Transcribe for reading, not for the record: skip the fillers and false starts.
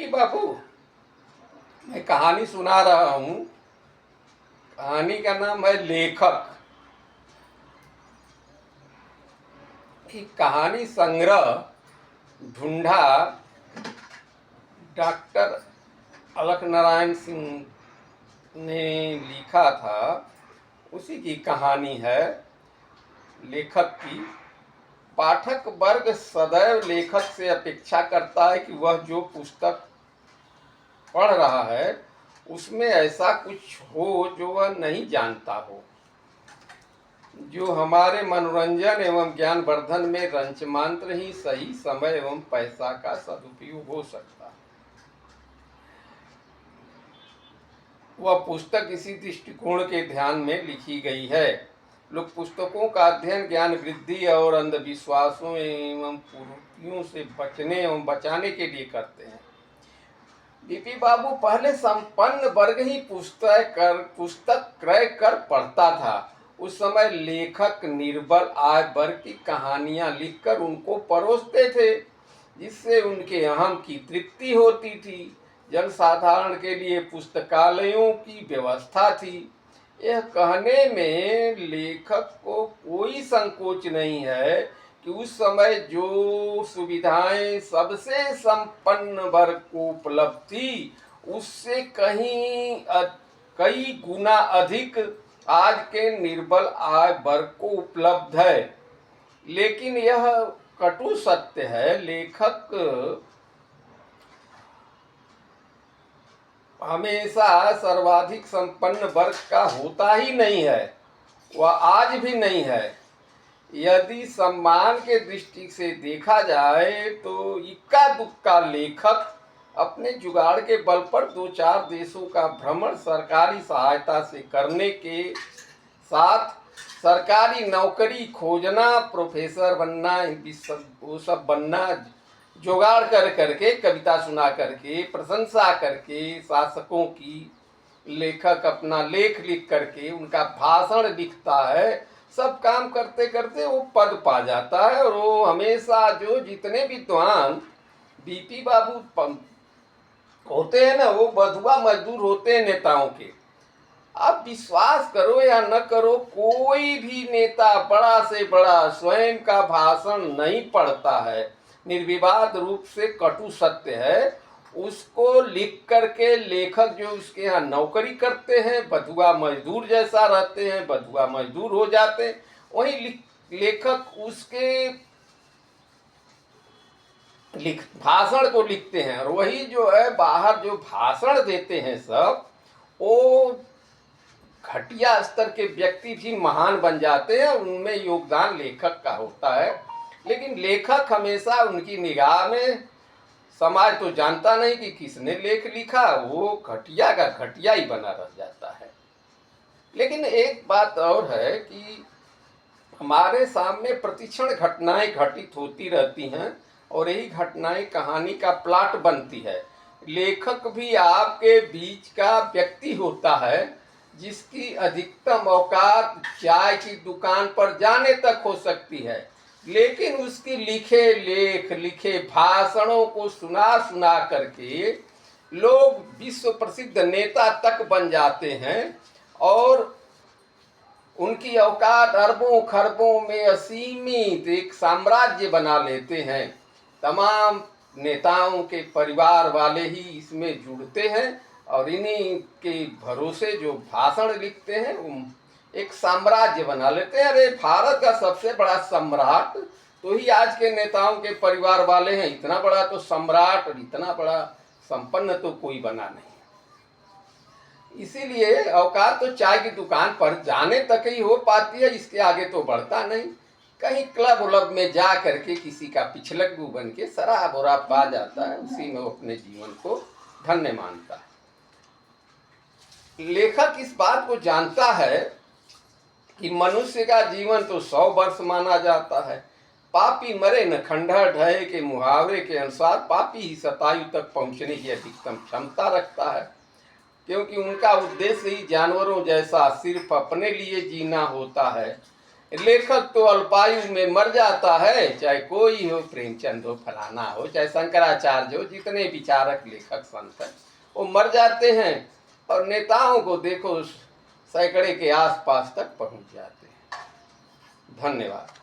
BP बाबू, मैं कहानी सुना रहा हूँ। कहानी का नाम है लेखक। एक कहानी संग्रह ढूंढा डॉक्टर अलख नारायण सिंह ने लिखा था, उसी की कहानी है लेखक की। पाठक वर्ग सदैव लेखक से अपेक्षा करता है कि वह जो पुस्तक पढ़ रहा है उसमें ऐसा कुछ हो जो वह नहीं जानता हो, जो हमारे मनोरंजन एवं ज्ञानवर्धन में रंचमात्र ही सही समय एवं पैसा का सदुपयोग हो सकता है। वह पुस्तक इसी दृष्टिकोण के ध्यान में लिखी गई है। लोग पुस्तकों का अध्ययन ज्ञान वृद्धि और अंधविश्वासों एवं कुरीतियों से बचने एवं बचाने के लिए करते हैं। बीपी बाबू, पहले संपन्न वर्ग ही पुस्तक क्रय कर पढ़ता था। उस समय लेखक निर्बल आय वर्ग की कहानियां लिखकर उनको परोसते थे, जिससे उनके अहम की तृप्ति होती थी। जनसाधारण के लिए पुस्तकालयों की व्यवस्था थी। यह कहने में लेखक को कोई संकोच नहीं है कि उस समय जो सुविधाएं सबसे संपन्न वर्ग को उपलब्ध थी, उससे कई गुना अधिक आज के निर्बल आय वर्ग को उपलब्ध है। लेकिन यह कटु सत्य है, लेखक हमेशा सर्वाधिक संपन्न वर्ग का होता ही नहीं है, वह आज भी नहीं है। यदि सम्मान के दृष्टि से देखा जाए तो इक्का दुक्का लेखक अपने जुगाड़ के बल पर 2-4 देशों का भ्रमण सरकारी सहायता से करने के साथ सरकारी नौकरी खोजना, प्रोफेसर बनना, वो सब बनना, जुगाड़ करके कविता सुना करके प्रशंसा करके शासकों की, लेखक अपना लेख लिख करके उनका भाषण लिखता है। सब काम करते करते वो पद पा जाता है और वो हमेशा जो जितने विद्वान बीपी बाबू होते हैं ना, वो बधुआ मजदूर होते हैं नेताओं के। आप विश्वास करो या न करो, कोई भी नेता बड़ा से बड़ा स्वयं का भाषण नहीं पढ़ता है। निर्विवाद रूप से कटु सत्य है। उसको लिख करके लेखक जो उसके यहाँ नौकरी करते हैं, बधुआ मजदूर जैसा रहते हैं, बधुआ मजदूर हो जाते हैं। वही लेखक उसके भाषण को लिखते हैं, और वही जो है बाहर जो भाषण देते हैं सब, वो घटिया स्तर के व्यक्ति भी महान बन जाते हैं। उनमें योगदान लेखक का होता है। लेकिन लेखक हमेशा उनकी निगाह में, समाज तो जानता नहीं कि किसने लेख लिखा, वो घटिया का घटिया ही बना रह जाता है। लेकिन एक बात और है कि हमारे सामने प्रतिक्षण घटनाएं घटित होती रहती हैं और यही घटनाएं कहानी का प्लॉट बनती है। लेखक भी आपके बीच का व्यक्ति होता है, जिसकी अधिकतम औकात चाय की दुकान पर जाने तक हो सकती है, लेकिन उसकी लिखे भाषणों को सुना सुना करके लोग विश्व प्रसिद्ध नेता तक बन जाते हैं और उनकी औकात अरबों खरबों में असीमित एक साम्राज्य बना लेते हैं। तमाम नेताओं के परिवार वाले ही इसमें जुड़ते हैं और इन्हीं के भरोसे जो भाषण लिखते हैं एक साम्राज्य बना लेते हैं। अरे भारत का सबसे बड़ा सम्राट तो ही आज के नेताओं के परिवार वाले हैं। इतना बड़ा तो सम्राट और इतना बड़ा संपन्न तो कोई बना नहीं। इसीलिए औकात तो चाय की दुकान पर जाने तक ही हो पाती है, इसके आगे तो बढ़ता नहीं। कहीं क्लब उलब में जा करके किसी का पिछलग्गू बन के शराब वराब पा जाता है, उसी में वो अपने जीवन को धन्य मानता है। लेखक इस बात को जानता है कि मनुष्य का जीवन तो 100 वर्ष माना जाता है। पापी मरे न खंडहर ढहे के मुहावरे के अनुसार पापी ही शतायु तक पहुंचने की अधिकतम क्षमता रखता है, क्योंकि उनका उद्देश्य ही जानवरों जैसा सिर्फ अपने लिए जीना होता है। लेखक तो अल्पायु में मर जाता है, चाहे कोई हो, प्रेमचंद हो, फलाना हो, चाहे शंकराचार्य हो, जितने विचारक लेखक संत हैं वो मर जाते हैं, और नेताओं को देखो सैकड़े के आसपास तक पहुंच जाते हैं। धन्यवाद।